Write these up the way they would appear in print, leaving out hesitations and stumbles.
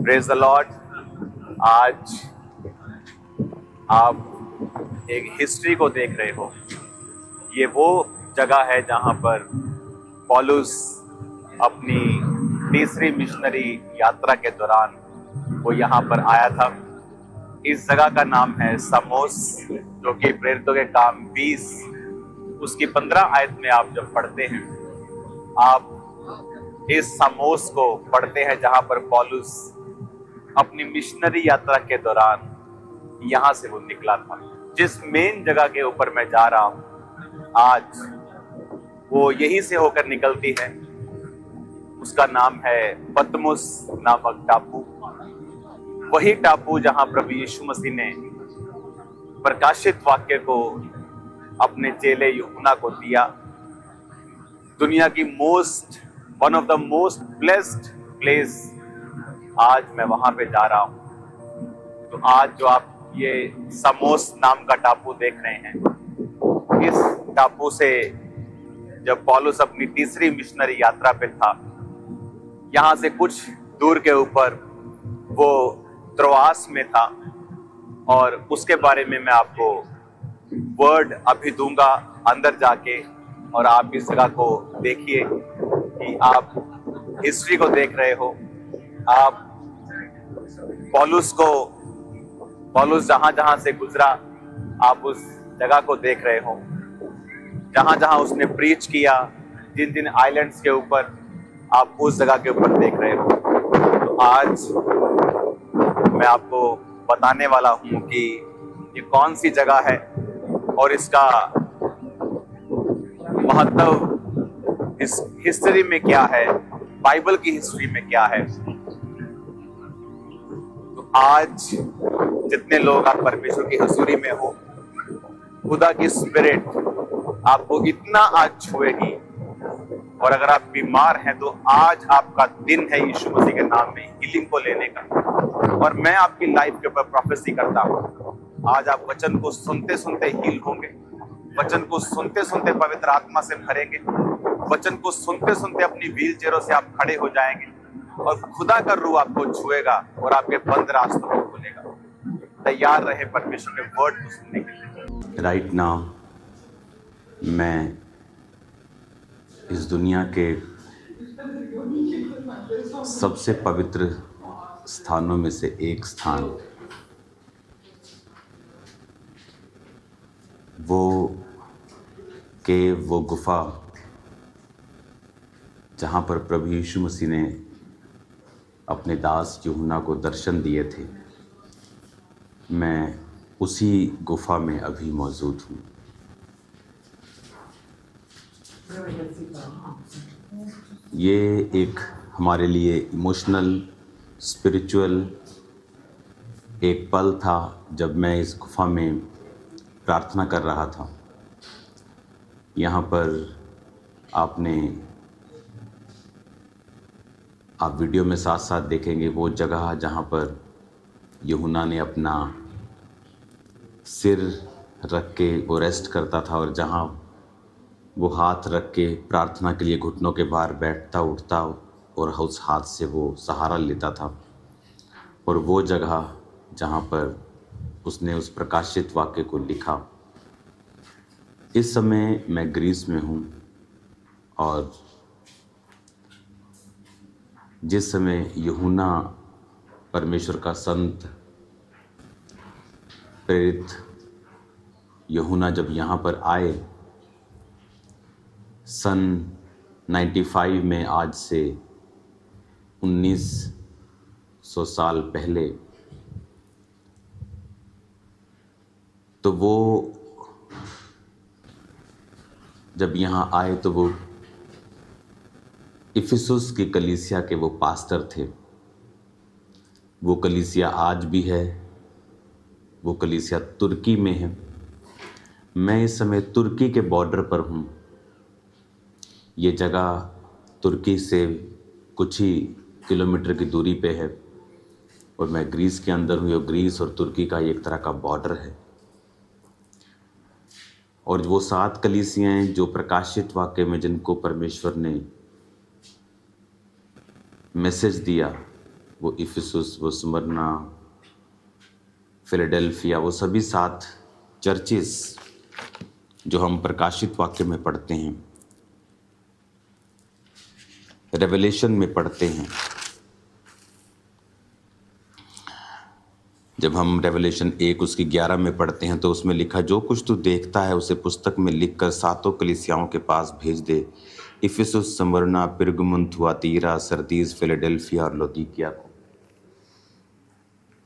Praise the Lord. आज आप एक हिस्ट्री को देख रहे हो। ये वो जगह है जहां पर पौलुस अपनी तीसरी मिशनरी यात्रा के दौरान वो यहाँ पर आया था। इस जगह का नाम है सामोस, जो कि प्रेरितों के काम 20 उसकी 15 आयत में आप जब पढ़ते हैं, आप इस सामोस को पढ़ते हैं जहां पर पौलुस अपनी मिशनरी यात्रा के दौरान यहां से वो निकला था। जिस मेन जगह के ऊपर मैं जा रहा हूं आज, वो यहीं से होकर निकलती है। उसका नाम है पतमुस नामक टापू। वही टापू जहां प्रभु यीशु मसीह ने प्रकाशित वाक्य को अपने चेले यूहन्ना को दिया। दुनिया की one of the most blessed place, आज मैं वहां पे जा रहा हूं। तो आज जो आप ये सामोस नाम का टापू देख रहे हैं, इस टापू से जब पौलुस अपनी तीसरी मिशनरी यात्रा पे था, यहां से कुछ दूर के ऊपर वो त्रोआस में था। और उसके बारे में मैं आपको वर्ड अभी दूंगा अंदर जाके, और आप इस जगह को देखिए कि आप हिस्ट्री को देख रहे हो। आप पौलुस जहां जहां से गुजरा, आप उस जगह को देख रहे हो। जहां जहां उसने प्रीच किया, जिन जिन आइलैंड्स के ऊपर, आप उस जगह के ऊपर देख रहे हो। तो आज मैं आपको बताने वाला हूं कि ये कौन सी जगह है और इसका महत्व इस हिस्ट्री में क्या है, बाइबल की हिस्ट्री में क्या है। तो आज जितने लोग आप परमेश्वर की हुजूरी में हो, खुदा की स्पिरिट आपको इतना आज छुएगी। और अगर आप बीमार हैं तो आज आपका दिन है यीशु मसीह के नाम में हीलिंग को लेने का। और मैं आपकी लाइफ के ऊपर प्रोफेसी करता हूं, आज आप वचन को सुनते सुनते हील होंगे, वचन को सुनते सुनते पवित्र आत्मा से भरेंगे, वचन को सुनते सुनते अपनी व्हील चेयरों से आप खड़े हो जाएंगे और खुदा का रूह आपको छुएगा और आपके बंद रास्तों को खोलेगा। तैयार रहे परमेश्वर के वर्ड को सुनने के लिए। राइट नाउ मैं इस दुनिया के सबसे पवित्र स्थानों में से एक स्थान, वो केव, वो गुफा जहाँ पर प्रभु यीशु मसीह ने अपने दास यूहन्ना को दर्शन दिए थे, मैं उसी गुफा में अभी मौजूद हूँ। ये एक हमारे लिए इमोशनल, स्पिरिचुअल एक पल था जब मैं इस गुफा में प्रार्थना कर रहा था। यहाँ पर आप वीडियो में साथ साथ देखेंगे वो जगह जहाँ पर यूहन्ना ने अपना सिर रख के वो रेस्ट करता था, और जहाँ वो हाथ रख के प्रार्थना के लिए घुटनों के भार बैठता उठता और उस हाथ से वो सहारा लेता था। और वो जगह जहाँ पर उसने उस प्रकाशित वाक्य को लिखा। इस समय मैं ग्रीस में हूँ, और जिस समय यूहन्ना परमेश्वर का संत प्रेरित यूहन्ना जब यहाँ पर आए सन 95 में, आज से 1900 साल पहले, तो वो जब यहाँ आए तो वो इफिसुस की कलीसिया के वो पास्टर थे। वो कलीसिया आज भी है, वो कलीसिया तुर्की में है। मैं इस समय तुर्की के बॉर्डर पर हूँ। ये जगह तुर्की से कुछ ही किलोमीटर की दूरी पे है, और मैं ग्रीस के अंदर हूँ। ग्रीस और तुर्की का एक तरह का बॉर्डर है। और वो 7 कलीसियाएँ जो प्रकाशित वाक्य में जिनको परमेश्वर ने मैसेज दिया, वो इफिसुस, वो स्मरना, फिलाडेल्फिया, वो सभी 7 चर्चेस जो हम प्रकाशित वाक्य में पढ़ते हैं, रेवलेशन में पढ़ते हैं। जब हम रेवलेशन 1 उसकी 11 में पढ़ते हैं तो उसमें लिखा, जो कुछ तू देखता है उसे पुस्तक में लिखकर 7 कलीसियाओं के पास भेज दे, Ephesus, Smyrna, Pergamum, Thyatira, Sardis, Philadelphia और लौदीकिया को।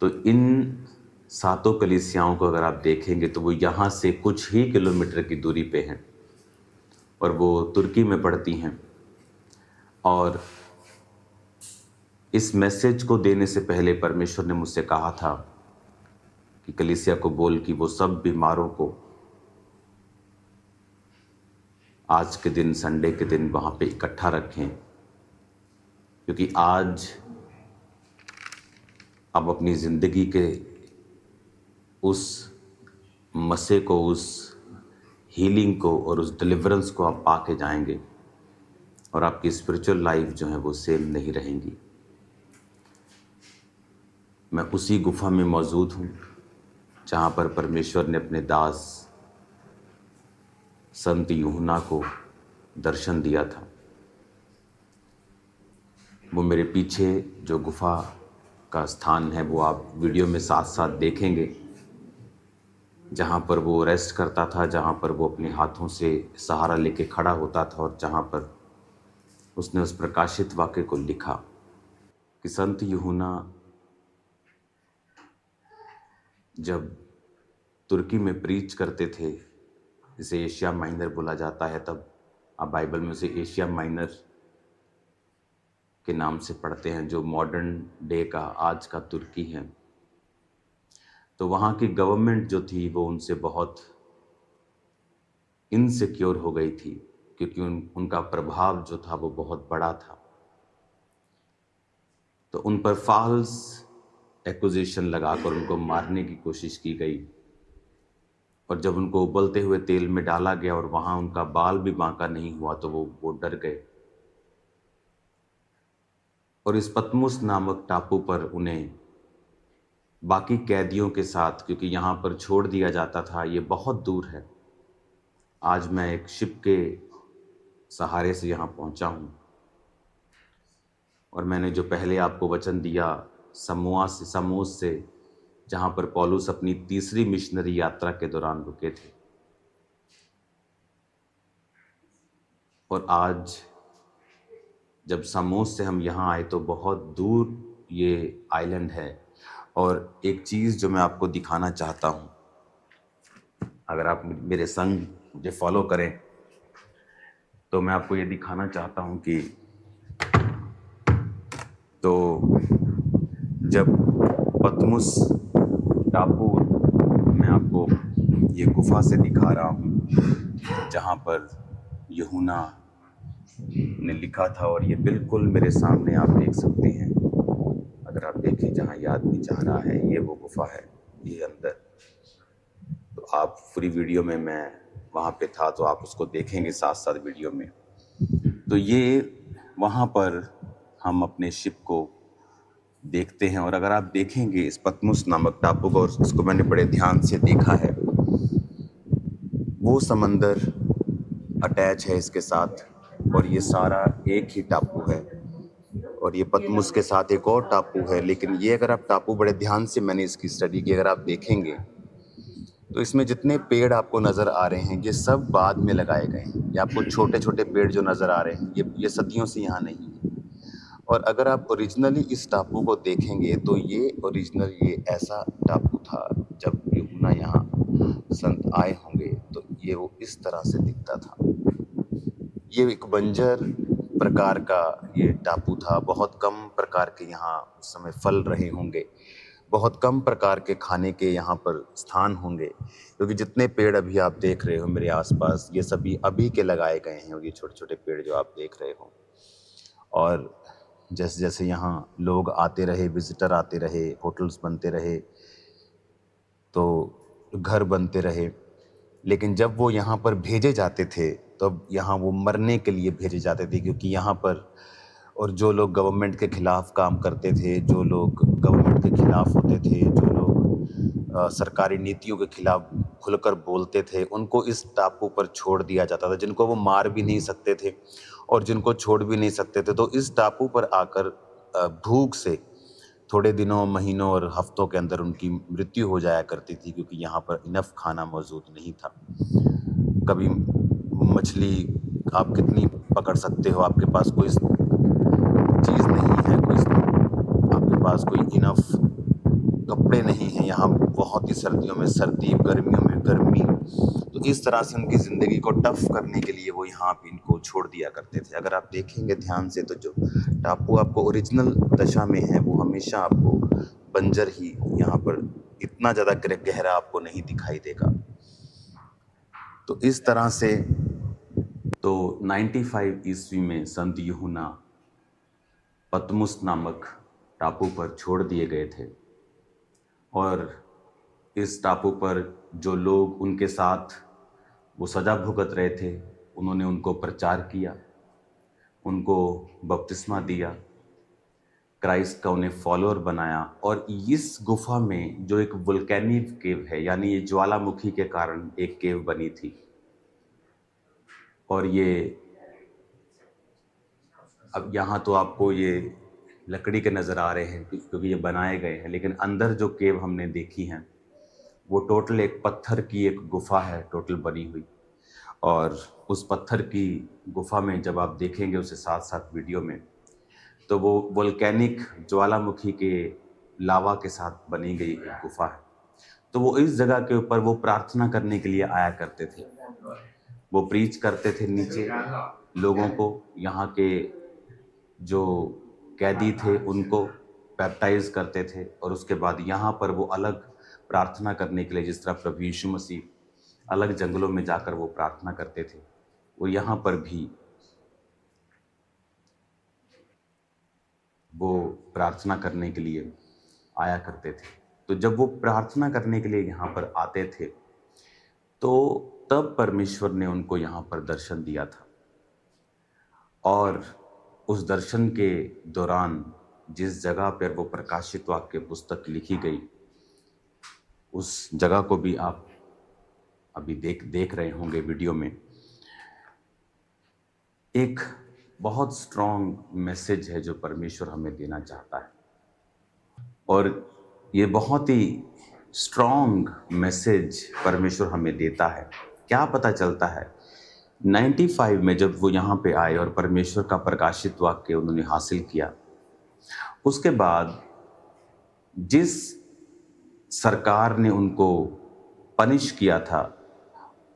तो इन 7 कलीसियाओं को अगर आप देखेंगे तो वो यहाँ से कुछ ही किलोमीटर की दूरी पे हैं और वो तुर्की में पड़ती हैं। और इस मैसेज को देने से पहले परमेश्वर ने मुझसे कहा था कि कलीसिया को बोल कि वो सब बीमारों को आज के दिन, संडे के दिन वहाँ पे इकट्ठा रखें, क्योंकि आज आप अपनी ज़िंदगी के उस मसे को, उस हीलिंग को और उस डिलीवरेंस को आप पा के जाएंगे और आपकी स्पिरिचुअल लाइफ जो है वो सेम नहीं रहेंगी। मैं उसी गुफा में मौजूद हूँ जहाँ पर परमेश्वर ने अपने दास संत यूहन्ना को दर्शन दिया था। वो मेरे पीछे जो गुफा का स्थान है वो आप वीडियो में साथ साथ देखेंगे, जहाँ पर वो रेस्ट करता था, जहाँ पर वो अपने हाथों से सहारा लेके खड़ा होता था और जहाँ पर उसने उस प्रकाशित वाक्य को लिखा कि संत यूहन्ना जब तुर्की में प्रीच करते थे, जिसे एशिया माइनर बोला जाता है, तब आप बाइबल में उसे एशिया माइनर के नाम से पढ़ते हैं, जो मॉडर्न डे का, आज का तुर्की है। तो वहाँ की गवर्नमेंट जो थी वो उनसे बहुत इनसिक्योर हो गई थी, क्योंकि उनका प्रभाव जो था वो बहुत बड़ा था। तो उन पर फॉल्स एक्यूजेशन लगाकर उनको मारने की कोशिश की गई, और जब उनको उबलते हुए तेल में डाला गया और वहाँ उनका बाल भी बांका नहीं हुआ तो वो डर गए और इस पतमुस नामक टापू पर उन्हें बाकी कैदियों के साथ, क्योंकि यहाँ पर छोड़ दिया जाता था, ये बहुत दूर है। आज मैं एक शिप के सहारे से यहाँ पहुँचा हूँ और मैंने जो पहले आपको वचन दिया समोस से, जहाँ पर पौलुस अपनी तीसरी मिशनरी यात्रा के दौरान रुके थे, और आज जब समोस से हम यहाँ आए तो बहुत दूर ये आइलैंड है। और एक चीज़ जो मैं आपको दिखाना चाहता हूँ, अगर आप मेरे संग मुझे फॉलो करें तो मैं आपको ये दिखाना चाहता हूँ कि तो जब पतमुस टापू, मैं आपको ये गुफा से दिखा रहा हूँ जहाँ पर यूहन्ना ने लिखा था, और ये बिल्कुल मेरे सामने आप देख सकते हैं। अगर आप देखें जहाँ ये आदमी जा रहा है, ये वो गुफा है, ये अंदर। तो आप पूरी वीडियो में, मैं वहाँ पे था तो आप उसको देखेंगे साथ साथ वीडियो में। तो ये वहाँ पर हम अपने शिप को देखते हैं, और अगर आप देखेंगे इस पतमुस नामक टापू को, और इसको मैंने बड़े ध्यान से देखा है, वो समंदर अटैच है इसके साथ, और ये सारा एक ही टापू है, और ये पतमुस के साथ एक और टापू है। लेकिन ये अगर आप टापू बड़े ध्यान से, मैंने इसकी स्टडी की, अगर आप देखेंगे तो इसमें जितने पेड़ आपको नज़र आ रहे हैं ये सब बाद में लगाए गए हैं। ये आपको छोटे छोटे पेड़ जो नज़र आ रहे हैं ये सदियों से यहाँ नहीं है। और अगर आप ओरिजिनली इस टापू को देखेंगे तो ये ऐसा टापू था जब यूहन्ना यहाँ संत आए होंगे तो ये वो इस तरह से दिखता था। ये एक बंजर प्रकार का ये टापू था। बहुत कम प्रकार के यहाँ उस समय फल रहे होंगे, बहुत कम प्रकार के खाने के यहाँ पर स्थान होंगे, क्योंकि जितने पेड़ अभी आप देख रहे हो मेरे आसपास ये सभी अभी के लगाए गए हैं, और ये छोटे छोटे पेड़ जो आप देख रहे हो। और जैसे जैसे यहाँ लोग आते रहे, विजिटर आते रहे, होटल्स बनते रहे, तो घर बनते रहे, लेकिन जब वो यहाँ पर भेजे जाते थे तब यहाँ वो मरने के लिए भेजे जाते थे, क्योंकि यहाँ पर और जो लोग गवर्नमेंट के खिलाफ काम करते थे, जो लोग गवर्नमेंट के खिलाफ होते थे, जो लोग सरकारी नीतियों के खिलाफ खुलकर बोलते थे, उनको इस टापू पर छोड़ दिया जाता था, जिनको वो मार भी नहीं सकते थे और जिनको छोड़ भी नहीं सकते थे। तो इस टापू पर आकर भूख से थोड़े दिनों, महीनों और हफ्तों के अंदर उनकी मृत्यु हो जाया करती थी, क्योंकि यहाँ पर इनफ खाना मौजूद नहीं था। कभी मछली आप कितनी पकड़ सकते हो, आपके पास कोई चीज़ नहीं है, आपके पास कोई इनफ कपड़े नहीं हैं, यहाँ बहुत ही सर्दियों में सर्दी, गर्मियों में गर्मी। तो इस तरह से उनकी ज़िंदगी को टफ करने के लिए वो यहाँ पे इनको छोड़ दिया करते थे। अगर आप देखेंगे ध्यान से तो जो टापू आपको ओरिजिनल दशा में है वो हमेशा आपको बंजर ही, यहाँ पर इतना ज़्यादा गहरा आपको नहीं दिखाई देगा। तो इस तरह से तो 95 ईस्वी में संत यूहन्ना पतमुस नामक टापू पर छोड़ दिए गए थे और इस टापू पर जो लोग उनके साथ वो सज़ा भुगत रहे थे, उन्होंने उनको प्रचार किया, उनको बपतिस्मा दिया, क्राइस्ट का उन्हें फॉलोअर बनाया। और इस गुफा में जो एक वोल्केनिक केव है, यानी ये ज्वालामुखी के कारण एक केव बनी थी, और ये अब यहाँ तो आपको ये लकड़ी के नज़र आ रहे हैं क्योंकि ये बनाए गए हैं, लेकिन अंदर जो केव हमने देखी हैं वो टोटल एक पत्थर की एक गुफा है टोटल बनी हुई। और उस पत्थर की गुफा में जब आप देखेंगे उसे साथ साथ वीडियो में, तो वो वोल्केनिक ज्वालामुखी के लावा के साथ बनी गई एक गुफा है। तो वो इस जगह के ऊपर वो प्रार्थना करने के लिए आया करते थे, वो प्रीच करते थे नीचे लोगों को, यहाँ के जो कैदी थे उनको बैप्टाइज करते थे, और उसके बाद यहाँ पर वो अलग प्रार्थना करने के लिए, जिस तरह प्रभु यीशु मसीह अलग जंगलों में जाकर वो प्रार्थना करते थे, वो यहाँ पर भी वो प्रार्थना करने के लिए आया करते थे। तो जब वो प्रार्थना करने के लिए यहाँ पर आते थे तो तब परमेश्वर ने उनको यहाँ पर दर्शन दिया था, और उस दर्शन के दौरान जिस जगह पर वो प्रकाशित वाक्य पुस्तक लिखी गई, उस जगह को भी आप अभी देख रहे होंगे वीडियो में। एक बहुत स्ट्रॉन्ग मैसेज है जो परमेश्वर हमें देना चाहता है, और ये बहुत ही स्ट्रॉन्ग मैसेज परमेश्वर हमें देता है। क्या पता चलता है, 95 में जब वो यहाँ पे आए और परमेश्वर का प्रकाशित वाक्य उन्होंने हासिल किया, उसके बाद जिस सरकार ने उनको पनिश किया था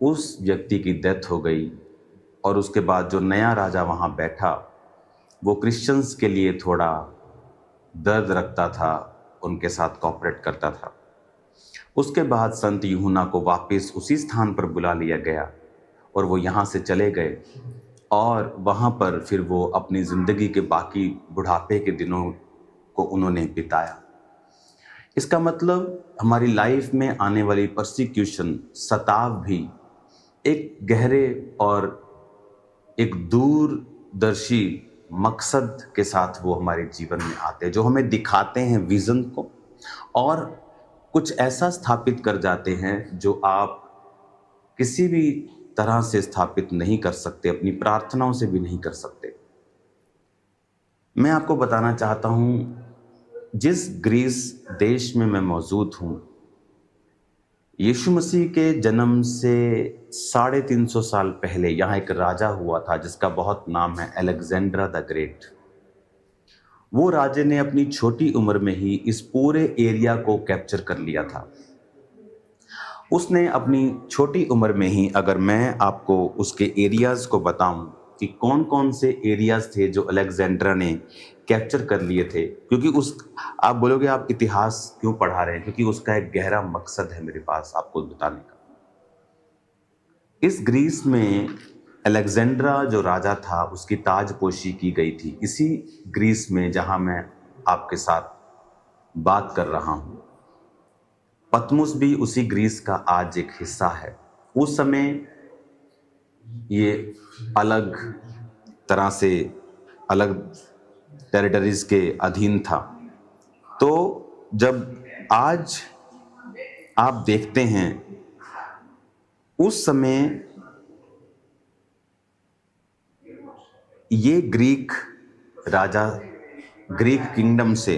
उस व्यक्ति की डेथ हो गई, और उसके बाद जो नया राजा वहाँ बैठा वो क्रिश्चियंस के लिए थोड़ा दर्द रखता था, उनके साथ कोऑपरेट करता था। उसके बाद संत यूहन्ना को वापस उसी स्थान पर बुला लिया गया और वो यहाँ से चले गए, और वहाँ पर फिर वो अपनी ज़िंदगी के बाकी बुढ़ापे के दिनों को उन्होंने बिताया। इसका मतलब हमारी लाइफ में आने वाली परसिक्यूशन, सताव भी एक गहरे और एक दूरदर्शी मकसद के साथ वो हमारे जीवन में आते हैं, जो हमें दिखाते हैं विज़न को, और कुछ ऐसा स्थापित कर जाते हैं जो आप किसी भी तरह से स्थापित नहीं कर सकते, अपनी प्रार्थनाओं से भी नहीं कर सकते। मैं आपको बताना चाहता हूँ, जिस ग्रीस देश में मैं मौजूद हूँ, यीशु मसीह के जन्म से 350 साल पहले यहाँ एक राजा हुआ था जिसका बहुत नाम है अलेक्जेंडर द ग्रेट। वो राजे ने अपनी छोटी उम्र में ही इस पूरे एरिया को कैप्चर कर लिया था। उसने अपनी छोटी उम्र में ही, अगर मैं आपको उसके एरियाज़ को बताऊं कि कौन कौन से एरियाज़ थे जो अलेक्जेंडर ने कैप्चर कर लिए थे, क्योंकि आप बोलोगे आप इतिहास क्यों पढ़ा रहे हैं, क्योंकि उसका एक गहरा मकसद है मेरे पास आपको बताने का। इस ग्रीस में अलेक्जेंड्रा जो राजा था उसकी ताजपोशी की गई थी, इसी ग्रीस में जहां मैं आपके साथ बात कर रहा हूं। पतमुस भी उसी ग्रीस का आज एक हिस्सा है। उस समय ये अलग तरह से अलग टेरिटरीज के अधीन था। तो जब आज आप देखते हैं, उस समय ये ग्रीक राजा, ग्रीक किंगडम से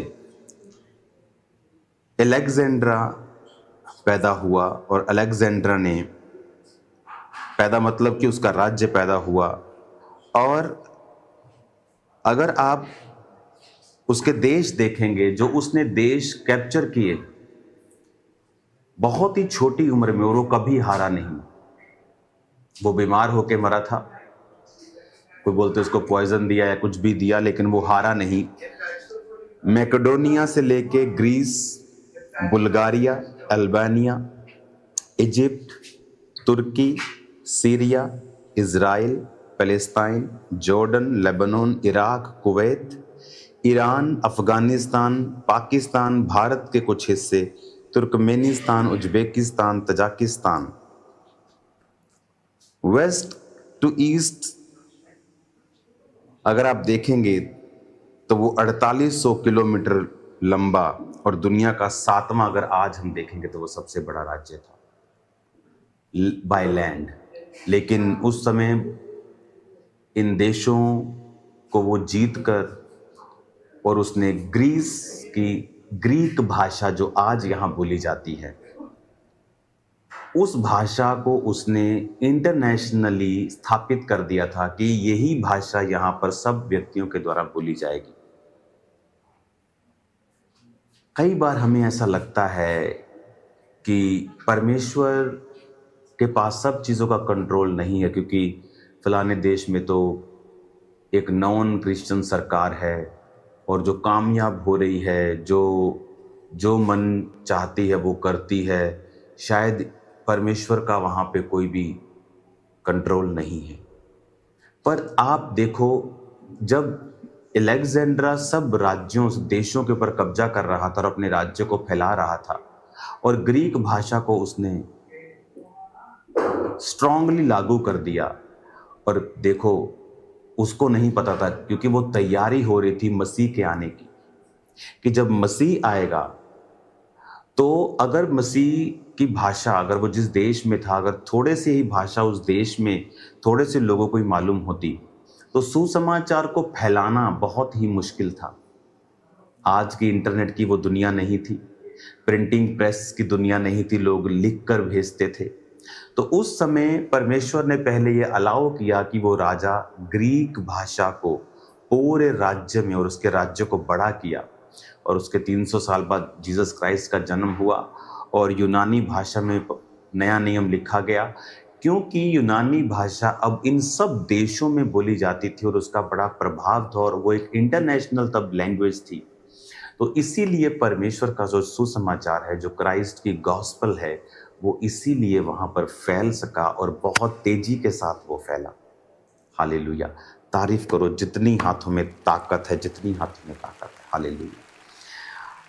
अलेक्जेंड्रा पैदा हुआ, और अलेक्जेंड्रा ने पैदा मतलब कि उसका राज्य पैदा हुआ। और अगर आप उसके देश देखेंगे, जो उसने देश कैप्चर किए बहुत ही छोटी उम्र में, और वो कभी हारा नहीं। वो बीमार होके मरा था, कोई बोलते उसको पॉइजन दिया या कुछ भी दिया, लेकिन वो हारा नहीं। मैकेडोनिया से लेके Greece, Bulgaria, Albania, Egypt, Turkey, Syria, Israel, Palestine, Jordan, Lebanon, Iraq, Kuwait, Iran, Afghanistan, Pakistan, Bharat के कुछ हिस्से, Turkmenistan, Uzbekistan, Tajikistan, west to east अगर आप देखेंगे तो वो 4800 किलोमीटर लंबा, और दुनिया का 7वां अगर आज हम देखेंगे तो वो सबसे बड़ा राज्य था बाय लैंड। लेकिन उस समय इन देशों को वो जीत कर, और उसने ग्रीस की ग्रीक भाषा जो आज यहाँ बोली जाती है, उस भाषा को उसने इंटरनेशनली स्थापित कर दिया था कि यही भाषा यहाँ पर सब व्यक्तियों के द्वारा बोली जाएगी। कई बार हमें ऐसा लगता है कि परमेश्वर के पास सब चीज़ों का कंट्रोल नहीं है, क्योंकि फलाने देश में तो एक नॉन क्रिश्चियन सरकार है, और जो कामयाब हो रही है, जो मन चाहती है वो करती है, शायद परमेश्वर का वहाँ पे कोई भी कंट्रोल नहीं है। पर आप देखो, जब अलेक्जेंड्रा सब राज्यों, देशों के ऊपर कब्जा कर रहा था और अपने राज्य को फैला रहा था, और ग्रीक भाषा को उसने स्ट्रांगली लागू कर दिया, और देखो उसको नहीं पता था, क्योंकि वो तैयारी हो रही थी मसीह के आने की, कि जब मसीह आएगा तो अगर मसीह की भाषा, अगर वो जिस देश में था, अगर थोड़े से ही भाषा उस देश में थोड़े से लोगों को ही मालूम होती, तो सुसमाचार को फैलाना बहुत ही मुश्किल था। आज की इंटरनेट की वो दुनिया नहीं थी, प्रिंटिंग प्रेस की दुनिया नहीं थी, लोग लिख कर भेजते थे। तो उस समय परमेश्वर ने पहले ये अलाउ किया कि वो राजा ग्रीक भाषा को पूरे राज्य में, और उसके राज्य को बड़ा किया, और उसके 300 साल बाद जीसस क्राइस्ट का जन्म हुआ, और यूनानी भाषा में नया नियम लिखा गया, क्योंकि यूनानी भाषा अब इन सब देशों में बोली जाती थी, और उसका बड़ा प्रभाव था, और वो एक इंटरनेशनल तब लैंग्वेज थी। तो इसीलिए परमेश्वर का जो सुसमाचार है, जो क्राइस्ट की गॉस्पल है, वो इसीलिए वहां पर फैल सका, और बहुत तेजी के साथ वो फैला। हालेलुया, तारीफ करो, जितनी हाथों में ताकत है, जितनी हाथों में ताकत है। हालेलुया।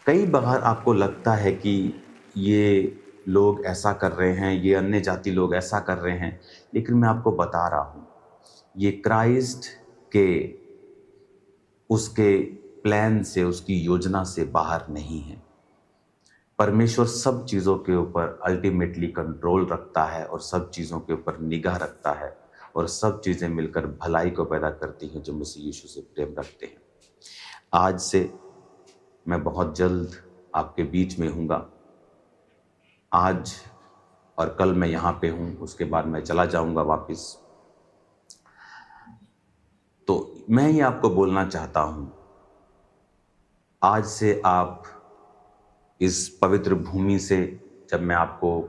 कई बार आपको लगता है कि ये लोग ऐसा कर रहे हैं, ये अन्य जाति लोग ऐसा कर रहे हैं, लेकिन मैं आपको बता रहा हूं, ये क्राइस्ट के उसके प्लान से, उसकी योजना से बाहर नहीं है। परमेश्वर सब चीज़ों के ऊपर अल्टीमेटली कंट्रोल रखता है, और सब चीज़ों के ऊपर निगाह रखता है, और सब चीज़ें मिलकर भलाई को पैदा करती हैं जो मसीह यीशु से प्रेम रखते हैं। आज से मैं बहुत जल्द आपके बीच में हूँगा। आज और कल मैं यहाँ पे हूँ, उसके बाद मैं चला जाऊँगा वापस। तो मैं ये आपको बोलना चाहता हूँ, आज से आप इस पवित्र भूमि से, जब मैं आपको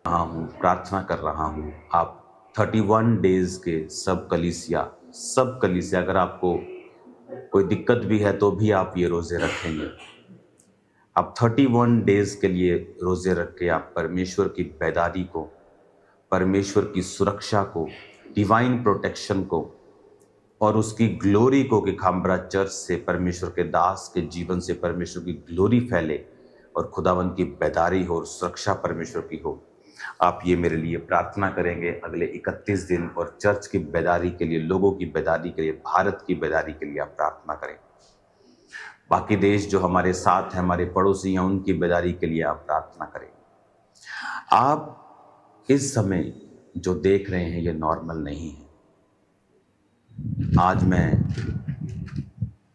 कहा हूँ, प्रार्थना कर रहा हूँ, आप 31 डेज के सब कलीसिया, अगर आपको कोई दिक्कत भी है तो भी आप ये रोज़े रखेंगे। आप 31 डेज के लिए रोज़े रख के आप परमेश्वर की बेदारी को, परमेश्वर की सुरक्षा को, डिवाइन प्रोटेक्शन को, और उसकी ग्लोरी को, कि खामबरा चर्च से, परमेश्वर के दास के जीवन से परमेश्वर की ग्लोरी फैले, और खुदावंद की बेदारी हो, और सुरक्षा परमेश्वर की हो। आप ये मेरे लिए प्रार्थना करेंगे अगले 31 दिन, और चर्च की बेदारी के लिए, लोगों की बेदारी के लिए, भारत की बेदारी के लिए आप प्रार्थना करें। बाकी देश जो हमारे साथ हैं, हमारे पड़ोसी हैं, उनकी बेदारी के लिए आप प्रार्थना करें। आप इस समय जो देख रहे हैं ये नॉर्मल नहीं है। आज मैं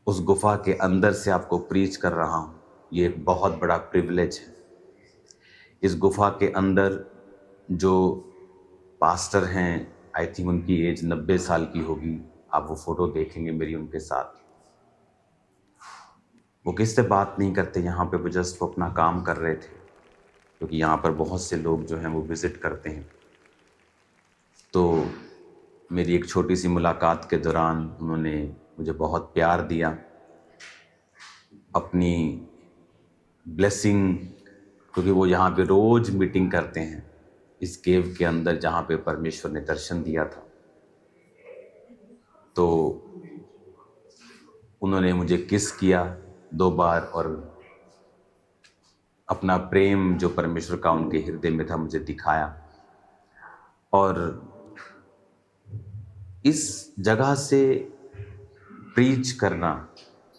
उस गुफा के अंदर से आपको प्रीच कर रहा हूं, ये एक बहुत बड़ा प्रिविलेज है। इस गुफा के अंदर जो पास्टर हैं, आई थिंक उनकी एज 90 साल की होगी, आप वो फोटो देखेंगे मेरी उनके साथ। वो किससे बात नहीं करते यहाँ पे, वो जस्ट वो अपना काम कर रहे थे, क्योंकि यहाँ पर बहुत से लोग जो हैं वो विज़िट करते हैं। तो मेरी एक छोटी सी मुलाकात के दौरान उन्होंने मुझे बहुत प्यार दिया, अपनी ब्लेसिंग, क्योंकि वो यहाँ पे रोज़ मीटिंग करते हैं इस केव के अंदर जहाँ पे परमेश्वर ने दर्शन दिया था। तो उन्होंने मुझे किस किया 2 बार और अपना प्रेम जो परमेश्वर का उनके हृदय में था मुझे दिखाया। और इस जगह से प्रीच करना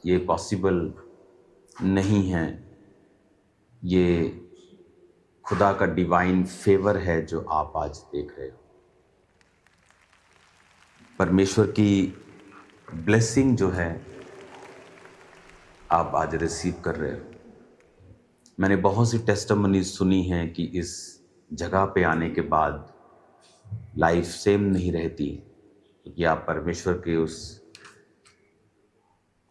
ये पॉसिबल नहीं है, ये खुदा का डिवाइन फेवर है जो आप आज देख रहे हो। परमेश्वर की ब्लेसिंग जो है आप आज रिसीव कर रहे हो। मैंने बहुत सी टेस्टिमनी सुनी हैं कि इस जगह पे आने के बाद लाइफ सेम नहीं रहती, क्योंकि आप परमेश्वर के उस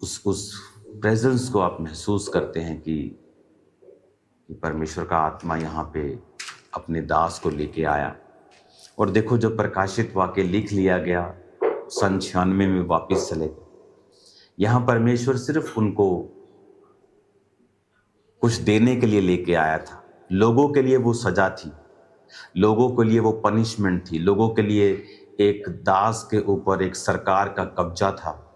प्रेजेंस को आप महसूस करते हैं कि परमेश्वर का आत्मा यहाँ पे अपने दास को लेके आया। और देखो, जब प्रकाशित वाक्य लिख लिया गया, सन 96 में वापस चले गए। यहाँ परमेश्वर सिर्फ उनको कुछ देने के लिए लेके आया था। लोगों के लिए वो सजा थी, लोगों के लिए वो पनिशमेंट थी, लोगों के लिए एक दास के ऊपर एक सरकार का कब्जा था।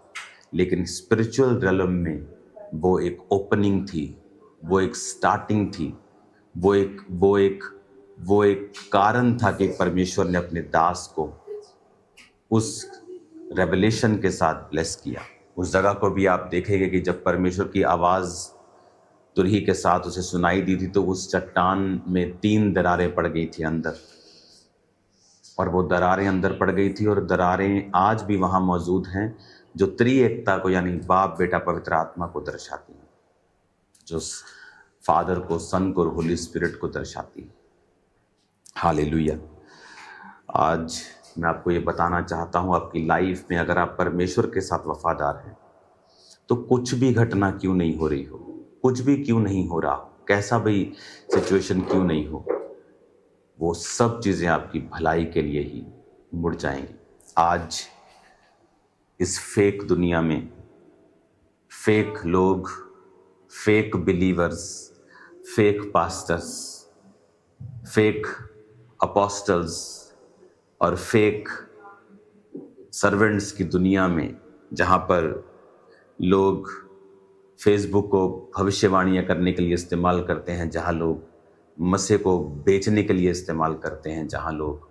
लेकिन स्पिरिचुअल रियलम में वो एक ओपनिंग थी, वो एक स्टार्टिंग थी, वो एक कारण था कि परमेश्वर ने अपने दास को उस रेवलेशन के साथ ब्लेस किया। उस जगह को भी आप देखेंगे कि जब परमेश्वर की आवाज़ तुरही के साथ उसे सुनाई दी थी, तो उस चट्टान में 3 दरारें पड़ गई थी अंदर, और वो दरारें अंदर पड़ गई थी, और दरारें आज भी वहाँ मौजूद हैं, जो त्रिएकता को यानी बाप, बेटा, पवित्र आत्मा को दर्शाती हैं, जो फादर को, सन को और होली स्पिरिट को दर्शाती है। हालेलुया। आज मैं आपको ये बताना चाहता हूँ, आपकी लाइफ में अगर आप परमेश्वर के साथ वफादार हैं, तो कुछ भी घटना क्यों नहीं हो रही हो, कुछ भी क्यों नहीं हो रहा हो, कैसा भी सिचुएशन क्यों नहीं हो, वो सब चीज़ें आपकी भलाई के लिए ही मुड़ जाएंगी। आज इस फेक दुनिया में फेक लोग, fake believers, fake pastors, fake apostles और फेक सर्वेंट्स की दुनिया में, जहाँ पर लोग फेसबुक को भविष्यवाणियाँ करने के लिए इस्तेमाल करते हैं, जहाँ लोग मसीह को बेचने के लिए इस्तेमाल करते हैं, जहाँ लोग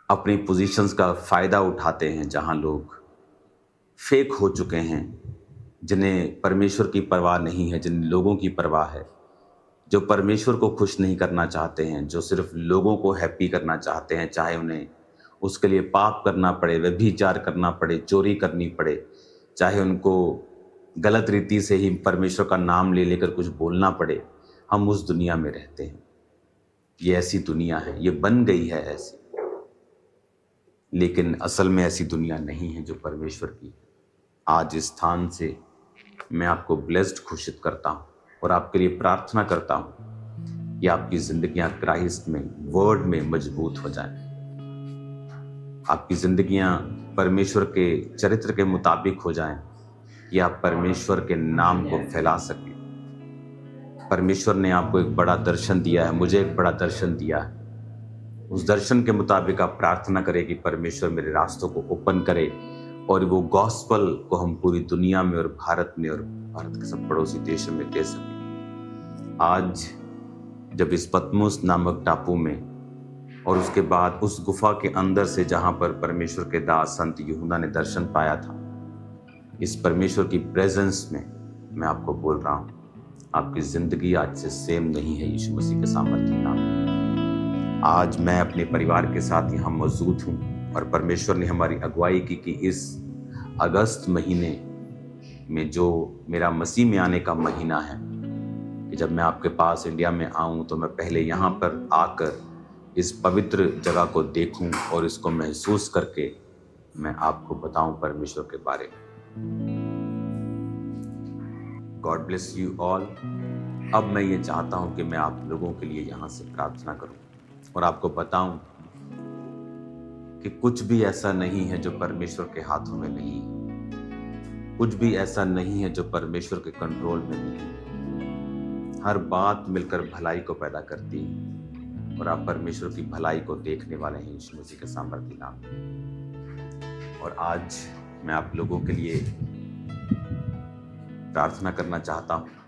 अपनी पोजीशंस का फ़ायदा उठाते हैं, जहाँ लोग फेक हो चुके हैं, जिन्हें परमेश्वर की परवाह नहीं है, जिन लोगों की परवाह है, जो परमेश्वर को खुश नहीं करना चाहते हैं, जो सिर्फ लोगों को हैप्पी करना चाहते हैं, चाहे उन्हें उसके लिए पाप करना पड़े, व्यभिचार करना पड़े, चोरी करनी पड़े, चाहे उनको गलत रीति से ही परमेश्वर का नाम ले लेकर कुछ बोलना पड़े। हम उस दुनिया में रहते हैं। ये ऐसी दुनिया है, ये बन गई है ऐसी, लेकिन असल में ऐसी दुनिया नहीं है जो परमेश्वर की। आज इस स्थान से मैं आपको ब्लेस्ड घोषित करता हूँ और आपके लिए प्रार्थना करता हूँ कि आपकी जिंदगियां क्राइस्ट में, वर्ड में मजबूत हो जाएं, आपकी जिंदगियां परमेश्वर के चरित्र के मुताबिक हो जाएं, कि आप परमेश्वर के नाम को फैला सकें। परमेश्वर ने आपको एक बड़ा दर्शन दिया है, मुझे एक बड़ा दर्शन दिया है। उस दर्शन के मुताबिक आप प्रार्थना करें कि परमेश्वर मेरे रास्तों को ओपन करे और वो गॉस्पल को हम पूरी दुनिया में और भारत में और भारत के सब पड़ोसी देशों में दे सकें। आज जब इस पतमुस नामक टापू में और उसके बाद उस गुफा के अंदर से, जहां पर परमेश्वर के दास संत यूहन्ना ने दर्शन पाया था, इस परमेश्वर की प्रेजेंस में मैं आपको बोल रहा हूँ, आपकी जिंदगी आज से सेम नहीं है यीशु मसीह के सामर्थ्य नाम में। आज मैं अपने परिवार के साथ यहाँ मौजूद हूँ और परमेश्वर ने हमारी अगुवाई की कि इस अगस्त महीने में जो मेरा मसीह में आने का महीना है, कि जब मैं आपके पास इंडिया में आऊँ तो मैं पहले यहाँ पर आकर इस पवित्र जगह को देखूं और इसको महसूस करके मैं आपको बताऊं परमेश्वर के बारे में। God bless you all. अब मैं ये चाहता हूं कि मैं आप लोगों के लिए यहाँ से प्रार्थना करूं और आपको बताऊं कि कुछ भी ऐसा नहीं है जो परमेश्वर के हाथों में नहीं है, कुछ भी ऐसा नहीं है जो परमेश्वर के कंट्रोल में नहीं है। हर बात मिलकर भलाई को पैदा करती है और आप परमेश्वर की भलाई को देखने वाले हैं यीशु मसीह के सामर्थ्य नाम में। और आज मैं आप लोगों के लिए प्रार्थना करना चाहता हूं